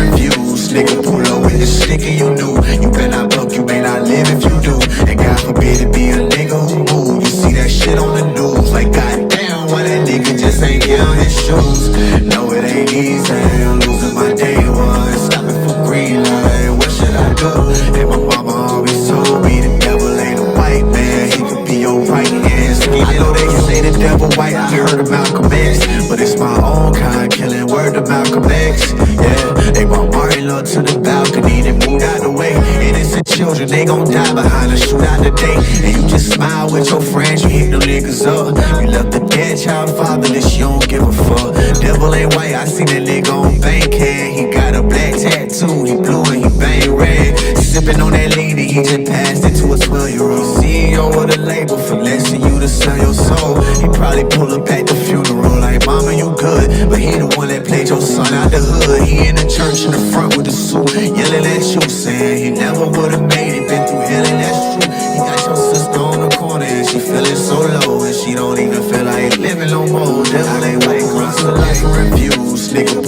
refuse. Nigga, pull up with the stick and you knew. You better not broke, you may not live if you do. And God forbid it be a nigga who move. You see that shit on the news, like goddamn, why that nigga just ain't get on his shoes? No, it ain't easy, I'm losing my day one. Stopping for green light, what should I do? And my mama always told me the devil ain't a white man, he could be your right hand. I know they can say the devil white, I heard of Malcolm X, but it's my own kind killing, word to Malcolm X. Yeah, they brought Martin up to the balcony, they moved out the way. Innocent children, they gon' die behind a shootout today. And you just smile with your friends, you hit them niggas up. You left the dead child fatherless, you don't give a fuck. Devil ain't white, I seen that nigga on Bankhead. He got a black tattoo, he blue and he bang red. Sipping on that lean, he just passed it to a 12-year-old. CEO of the label, finessing you to sell your soul. He probably pull up at the funeral like, mama, you good, but he the one that played your son out the hood. He in the church in the front with the suit, yelling at you, saying he never would've made it. Been through hell and that's true. He got your sister on the corner and she feeling so low, and she don't even feel like living no more. Devil ain't white, cross the life and refuse. Nigga,